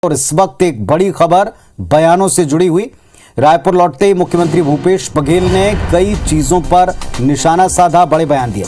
और इस वक्त एक बड़ी खबर बयानों से जुड़ी हुई। रायपुर लौटते ही मुख्यमंत्री भूपेश बघेल ने कई चीजों पर निशाना साधा, बड़े बयान दिए।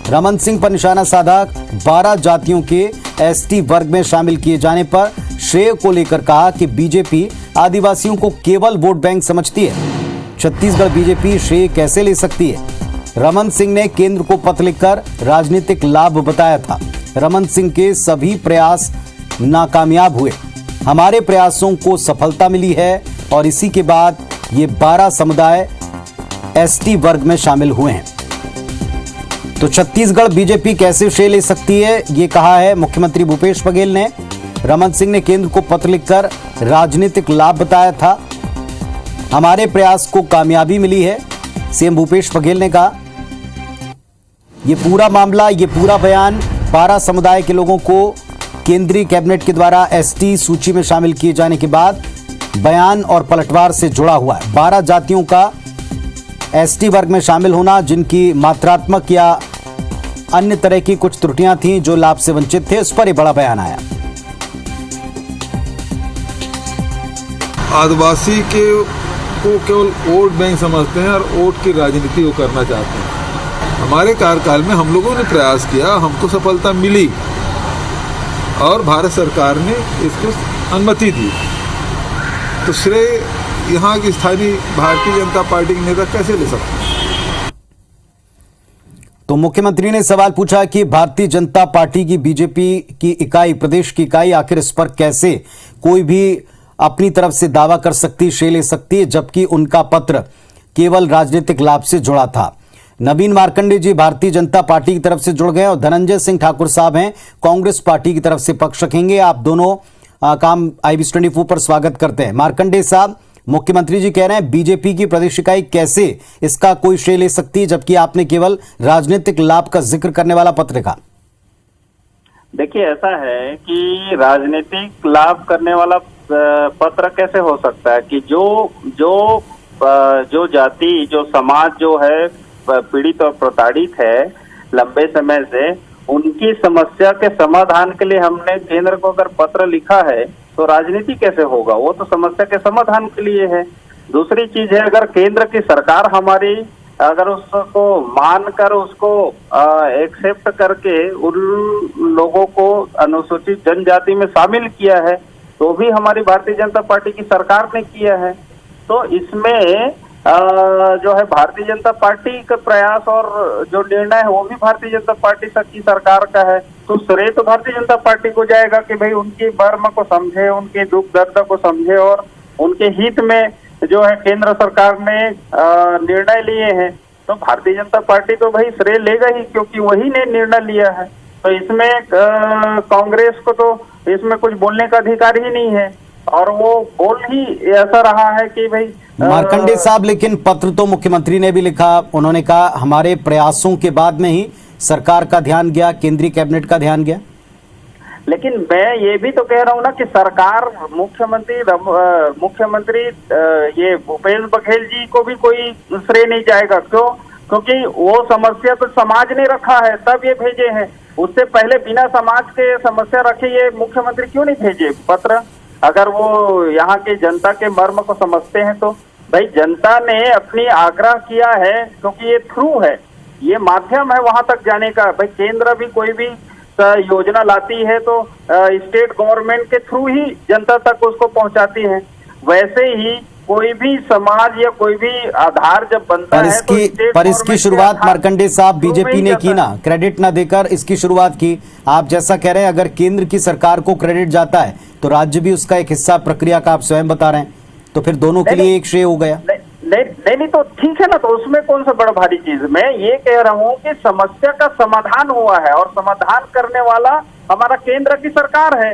रमन सिंह पर निशाना साधा। 12 जातियों के एसटी वर्ग में शामिल किए जाने पर श्रेय को लेकर कहा कि बीजेपी आदिवासियों को केवल वोट बैंक समझती है। छत्तीसगढ़ बीजेपी श्रेय कैसे ले सकती है? रमन सिंह ने केंद्र को पत्र लिखकर राजनीतिक लाभ बताया था। रमन सिंह के सभी प्रयास नाकामयाब हुए, हमारे प्रयासों को सफलता मिली है और इसी के बाद ये 12 समुदाय एसटी वर्ग में शामिल हुए हैं। तो छत्तीसगढ़ बीजेपी कैसे श्रेय ले सकती है, ये कहा है मुख्यमंत्री भूपेश बघेल ने। रमन सिंह ने केंद्र को पत्र लिखकर राजनीतिक लाभ बताया था, हमारे प्रयास को कामयाबी मिली है, सीएम भूपेश बघेल ने कहा। ये पूरा मामला, ये पूरा बयान 12 समुदाय के लोगों को केंद्रीय कैबिनेट के द्वारा एसटी सूची में शामिल किए जाने के बाद बयान और पलटवार से जुड़ा हुआ है। 12 जातियों का एसटी वर्ग में शामिल होना, जिनकी मात्रात्मक या अन्य तरह की कुछ त्रुटियां थीं, जो लाभ से वंचित थे, उस पर यह बड़ा बयान आया। आदिवासी को केवल वोट बैंक समझते हैं और वोट की राजनीति वो करना चाहते हैं। हमारे कार्यकाल में हम लोगों ने प्रयास किया, हमको सफलता मिली और भारत सरकार ने इसको अनुमति दी। तो श्रेय यहाँ की स्थानीय भारतीय जनता पार्टी के नेता कैसे ले सकते हैं? तो मुख्यमंत्री ने सवाल पूछा कि भारतीय जनता पार्टी की बीजेपी की इकाई, प्रदेश की इकाई, आखिर इस पर कैसे कोई भी अपनी तरफ से दावा कर सकती, श्रेय ले सकती है, जबकि उनका पत्र केवल राजनीतिक लाभ से जुड़ा था। नवीन मार्कंडे जी भारतीय जनता पार्टी की तरफ से जुड़ गए और धनंजय सिंह ठाकुर साहब हैं कांग्रेस पार्टी की तरफ से पक्ष रखेंगे। आप दोनों काम IBC 24 पर स्वागत करते हैं। मार्कंडे साहब, मुख्यमंत्री जी कह रहे हैं बीजेपी की प्रदेश इकाई कैसे इसका कोई श्रेय ले सकती है, जबकि आपने केवल राजनीतिक लाभ का जिक्र करने वाला पत्र लिखा। देखिए, ऐसा है कि राजनीतिक लाभ करने वाला पत्र कैसे हो सकता है कि जो जाति, जो समाज जो है पीड़ित और प्रताड़ित है लंबे समय से, उनकी समस्या के समाधान के लिए हमने केंद्र को अगर पत्र लिखा है तो राजनीति कैसे होगा? वो तो समस्या के समाधान के लिए है। दूसरी चीज है, अगर केंद्र की सरकार हमारी अगर उसको मानकर उसको एक्सेप्ट करके उन लोगों को अनुसूचित जनजाति में शामिल किया है, तो भी हमारी भारतीय जनता पार्टी की सरकार ने किया है। तो इसमें जो है भारतीय जनता पार्टी का प्रयास और जो निर्णय है वो भी भारतीय जनता पार्टी की सरकार का है। तो श्रेय तो भारतीय जनता पार्टी को जाएगा कि भाई उनकी मर्म को समझे, उनके दुख दर्द को समझे और उनके हित में जो है केंद्र सरकार ने निर्णय लिए हैं। तो भारतीय जनता पार्टी तो भाई श्रेय लेगा ही, क्योंकि वही ने निर्णय लिया है। तो इसमें कांग्रेस को तो इसमें कुछ बोलने का अधिकार ही नहीं है और वो बोल ही ऐसा रहा है कि भाई मार्कंडे साहब, लेकिन पत्र तो मुख्यमंत्री ने भी लिखा। उन्होंने कहा हमारे प्रयासों के बाद में ही सरकार का ध्यान गया, केंद्रीय कैबिनेट का ध्यान गया। लेकिन मैं ये भी तो कह रहा हूँ ना कि सरकार, मुख्यमंत्री ये भूपेश बघेल जी को भी कोई श्रेय नहीं जाएगा। क्यों? क्योंकि वो समस्या तो समाज ने रखा है, तब ये भेजे हैं। उससे पहले बिना समाज के समस्या रखे ये मुख्यमंत्री क्यों नहीं भेजे पत्र? अगर वो यहाँ के जनता के मर्म को समझते हैं तो भाई जनता ने अपनी आग्रह किया है, क्योंकि ये थ्रू है, ये माध्यम है वहां तक जाने का। भाई केंद्र भी कोई भी योजना लाती है तो स्टेट गवर्नमेंट के थ्रू ही जनता तक उसको पहुंचाती है। वैसे ही कोई भी समाज या कोई भी आधार जब बनता है पर इसकी शुरुआत मार्कंडे साहब बीजेपी ने की ना, क्रेडिट ना देकर इसकी शुरुआत की। आप जैसा कह रहे हैं, अगर केंद्र की सरकार को क्रेडिट जाता है तो राज्य भी उसका एक हिस्सा प्रक्रिया का आप स्वयं बता रहे हैं, तो फिर दोनों के लिए एक श्रेय हो गया। नहीं, तो ठीक है ना, तो उसमें कौन सा बड़ा भारी चीज। मैं ये कह रहा हूँ कि समस्या का समाधान हुआ है और समाधान करने वाला हमारा केंद्र की सरकार है।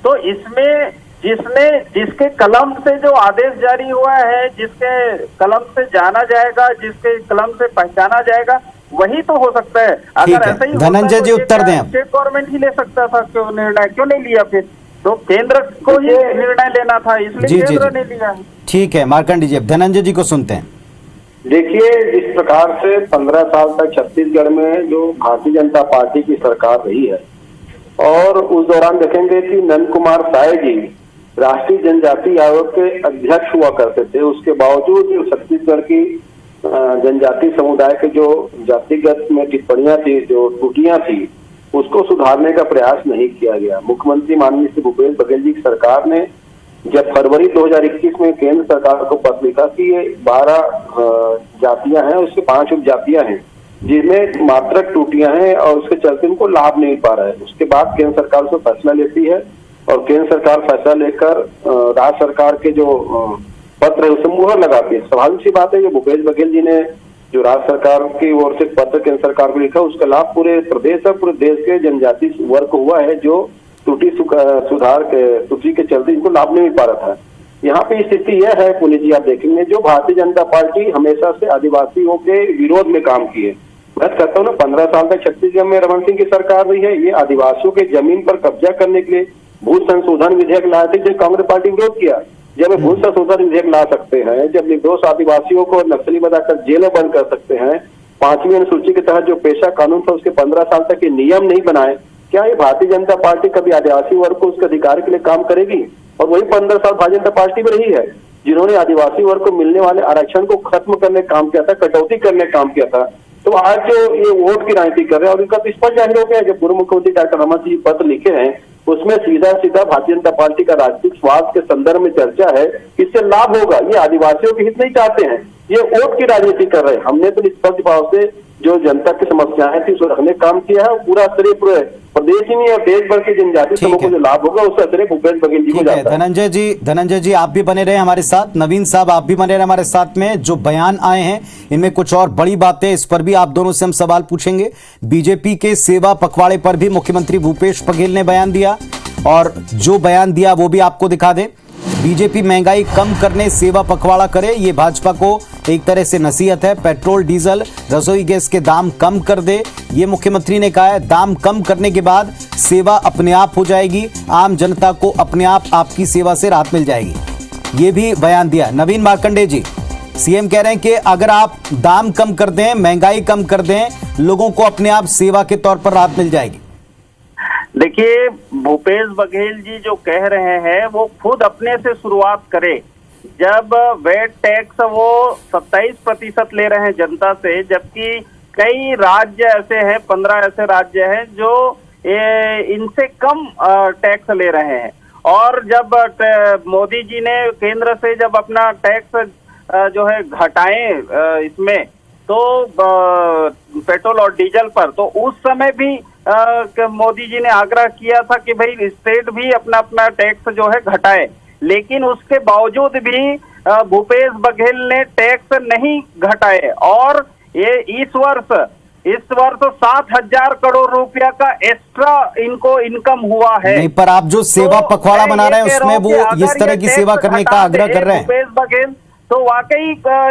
तो इसमें जिसके कलम से जो आदेश जारी हुआ है, जिसके कलम से जाना जाएगा, जिसके कलम से पहचाना जाएगा, वही तो हो सकता है। अगर ऐसा ही धनंजय जी उत्तर दें। स्टेट गवर्नमेंट ही ले सकता था, क्यों निर्णय क्यों नहीं लिया? फिर तो केंद्र को ही निर्णय लेना था, इसलिए केंद्र ने लिया। ठीक है मार्कंडे जी, अब धनंजय जी को सुनते हैं। देखिए, जिस प्रकार से 15 साल तक छत्तीसगढ़ में जो भारतीय जनता पार्टी की सरकार रही है और उस दौरान देखेंगे कि नंद कुमार साय जी राष्ट्रीय जनजाति आयोग के अध्यक्ष हुआ करते थे। उसके बावजूद जो छत्तीसगढ़ की जनजाति समुदाय के जो जातिगत में टिप्पणियां थी, जो त्रुटियां थी, उसको सुधारने का प्रयास नहीं किया गया। मुख्यमंत्री माननीय श्री भूपेश बघेल जी की सरकार ने जब फरवरी 2021 में केंद्र सरकार को पत्र लिखा कि ये 12 जातियां हैं, उसके 5 उपजातियां हैं जिनमें मात्रक त्रुटियां हैं और उसके चलते उनको लाभ नहीं पा रहा है। उसके बाद केंद्र सरकार उसको फैसला लेती है और केंद्र सरकार फैसला लेकर राज्य सरकार के जो पत्र है उसे मुहर लगाती है। स्वाभाविक सी बात है, जो भूपेश बघेल जी ने जो राज्य सरकार की ओर से पत्र केंद्र सरकार को लिखा, उसका लाभ पूरे प्रदेश और पूरे देश के जनजाति वर्ग को हुआ है, जो त्रुटि सुधार के त्रुटि के चलते इनको लाभ नहीं मिल पा रहा था। यहाँ पे स्थिति यह है पुनीत जी, आप देखेंगे जो भारतीय जनता पार्टी हमेशा से आदिवासियों के विरोध में काम की है। मैं कहता हूँ ना, 15 साल तक छत्तीसगढ़ में रमन सिंह की सरकार रही है। ये आदिवासियों के जमीन पर कब्जा करने के लिए भू संशोधन विधेयक लाए थे, जो कांग्रेस पार्टी विरोध किया। जब भू संशोधन विधेयक ला सकते हैं, जब निर्दोष आदिवासियों को नक्सली बनाकर जेल में बंद कर सकते हैं, 5वीं अनुसूची के तहत जो पेशा कानून था उसके 15 साल तक ये नियम नहीं बनाए, क्या ये भारतीय जनता पार्टी कभी आदिवासी वर्ग को उसके अधिकार के लिए काम करेगी? और वही 15 साल भारतीय जनता पार्टी में रही है जिन्होंने आदिवासी वर्ग को मिलने वाले आरक्षण को खत्म करने का काम किया था, कटौती करने का काम किया था। तो आज जो ये वोट की राजनीति कर रहे हैं और इनका तो स्पष्ट जाहिर हो गया है, जो पूर्व मुख्यमंत्री डॉक्टर रमन सिंह पत्र लिखे हैं उसमें सीधा सीधा भारतीय जनता पार्टी का राजनीतिक स्वार्थ के संदर्भ में चर्चा है, इससे लाभ होगा। ये आदिवासियों के हित नहीं चाहते हैं, ये वोट की राजनीति कर रहे हैं। हमने तो निष्पक्ष भाव से जो जनता की समस्याएं थी उसको रखने का काम किया है। पूरा श्रेय पूरे प्रदेश ही नहीं है, देश भर के जनजाति समूह को जो लाभ होगा उसका श्रेय भूपेश बघेल जी को जाता है। धनंजय जी आप भी बने रहे हमारे साथ, नवीन साहब आप भी बने रहे हमारे साथ में। जो बयान आए हैं इनमें कुछ और बड़ी बातें, इस पर भी आप दोनों से हम सवाल पूछेंगे। बीजेपी के सेवा पखवाड़े पर भी मुख्यमंत्री भूपेश बघेल ने बयान दिया और जो बयान दिया वो भी आपको दिखा दें। बीजेपी महंगाई कम करने सेवा पखवाड़ा करे, ये भाजपा को एक तरह से नसीहत है। पेट्रोल डीजल रसोई गैस के दाम कम कर दे, ये मुख्यमंत्री ने कहा है। दाम कम करने के बाद सेवा अपने आप हो जाएगी, आम जनता को अपने आप आपकी सेवा से राहत मिल जाएगी, ये भी बयान दिया। नवीन मार्कंडे जी, सीएम कह रहे हैं कि अगर आप दाम कम कर दें, महंगाई कम कर दें, लोगों को अपने आप सेवा के तौर पर राहत मिल जाएगी। देखिए, भूपेश बघेल जी जो कह रहे हैं वो खुद अपने से शुरुआत करे। जब वेट टैक्स वो 27% ले रहे हैं जनता से, जबकि कई राज्य ऐसे हैं, 15 ऐसे राज्य हैं जो इनसे कम टैक्स ले रहे हैं। और जब मोदी जी ने केंद्र से जब अपना टैक्स जो है घटाए इसमें तो पेट्रोल और डीजल पर, तो उस समय भी मोदी जी ने आग्रह किया था कि भाई स्टेट भी अपना अपना टैक्स जो है घटाए, लेकिन उसके बावजूद भी भूपेश बघेल ने टैक्स नहीं घटाए। और ये इस वर्ष 7,000 करोड़ रुपया का एक्स्ट्रा इनको इनकम हुआ है। नहीं, पर आप जो सेवा पखवाड़ा बना रहे हैं उसमें वो इस तरह की सेवा करने का आग्रह कर रहे हैं भूपेश बघेल, तो वाकई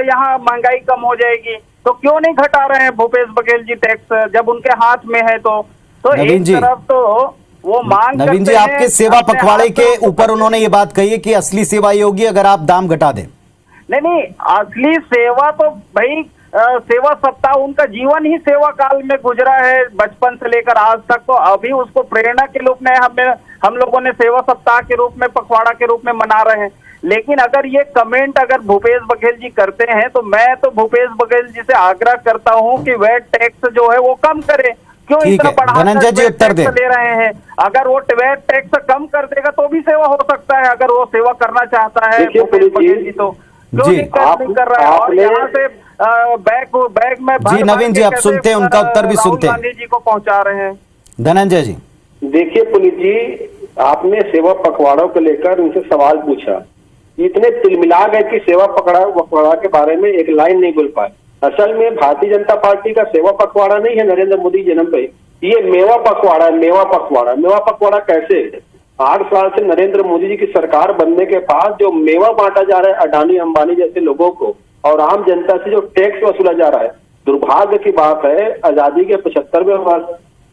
यहाँ महंगाई कम हो जाएगी। तो क्यों नहीं घटा रहे हैं भूपेश बघेल जी टैक्स जब उनके हाथ में है? तो एक तरफ तो वो मांग नवीन जी, आपके सेवा पखवाड़े के ऊपर उन्होंने ये बात कही है कि असली सेवा ये होगी अगर आप दाम घटा दें। नहीं, असली सेवा तो भाई सेवा सप्ताह, उनका जीवन ही सेवा काल में गुजरा है, बचपन से लेकर आज तक। तो अभी उसको प्रेरणा के रूप में हम लोगों ने सेवा सप्ताह के रूप में, पखवाड़ा के रूप में मना रहे हैं। लेकिन अगर ये कमेंट अगर भूपेश बघेल जी करते हैं तो मैं तो भूपेश बघेल जी से आग्रह करता हूं कि वेट टैक्स जो है वो कम करे। क्यों इतना धनंजय जी उत्तर दे रहे हैं? अगर वो वेट टैक्स कम कर देगा तो भी सेवा हो सकता है, अगर वो सेवा करना चाहता है भूपेश बघेल जी तो क्यों नहीं कर रहा है? और यहाँ से बैग में जी नवीन जी आप सुनते हैं, उनका उत्तर भी सुनते हैं, गांधी जी को पहुंचा रहे हैं। धनंजय जी देखिए पुनीत जी, आपने सेवा पखवाड़ों को लेकर उनसे सवाल पूछा, इतने तिलमिला गए कि सेवा पखवाड़ा के बारे में एक लाइन नहीं बोल पाए। असल में भारतीय जनता पार्टी का सेवा पखवाड़ा नहीं है नरेंद्र मोदी जन्म पे, ये मेवा पखवाड़ा है। मेवा पखवाड़ा कैसे? 8 साल से नरेंद्र मोदी जी की सरकार बनने के बाद जो मेवा बांटा जा रहा है अडानी अंबानी जैसे लोगों को, और आम जनता से जो टैक्स वसूला जा रहा है, दुर्भाग्य की बात है आजादी के 75वें वर्ष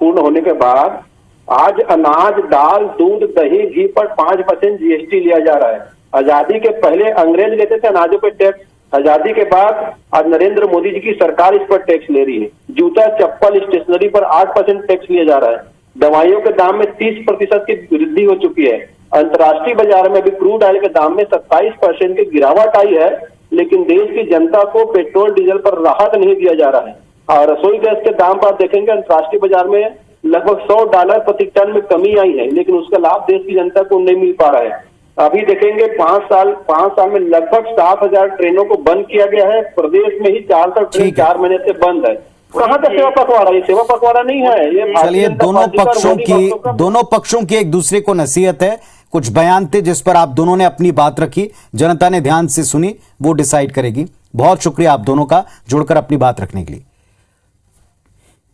पूर्ण होने के बाद आज अनाज, दाल, दूध, दही, घी पर 5% जीएसटी लिया जा रहा है। आजादी के पहले अंग्रेज लेते थे अनाजों पे टैक्स, आजादी के बाद आज नरेंद्र मोदी जी की सरकार इस पर टैक्स ले रही है। जूता, चप्पल, स्टेशनरी पर 8% टैक्स लिया जा रहा है। दवाइयों के दाम में 30% की वृद्धि हो चुकी है। अंतर्राष्ट्रीय बाजार में भी क्रूड ऑयल के दाम में 27% की गिरावट आई है, लेकिन देश की जनता को पेट्रोल डीजल पर राहत नहीं दिया जा रहा है। और रसोई गैस के दाम पर देखेंगे अंतर्राष्ट्रीय बाजार में लगभग $100 प्रति टन में कमी आई है, लेकिन उसका लाभ देश की जनता को नहीं मिल पा रहा है। अभी देखेंगे 5 साल में लगभग 7,000 ट्रेनों को बंद किया गया है। प्रदेश में ही 400 ट्रेन 4 महीने से बंद है। कहाँ का सेवा पखवाड़ा? ये सेवा पखवाड़ा नहीं है। ये चलिए, दोनों पक्षों की एक दूसरे को नसीहत है। कुछ बयान थे जिस पर आप दोनों ने अपनी बात रखी, जनता ने ध्यान से सुनी, वो डिसाइड करेगी। बहुत शुक्रिया आप दोनों का जुड़कर अपनी बात रखने के लिए।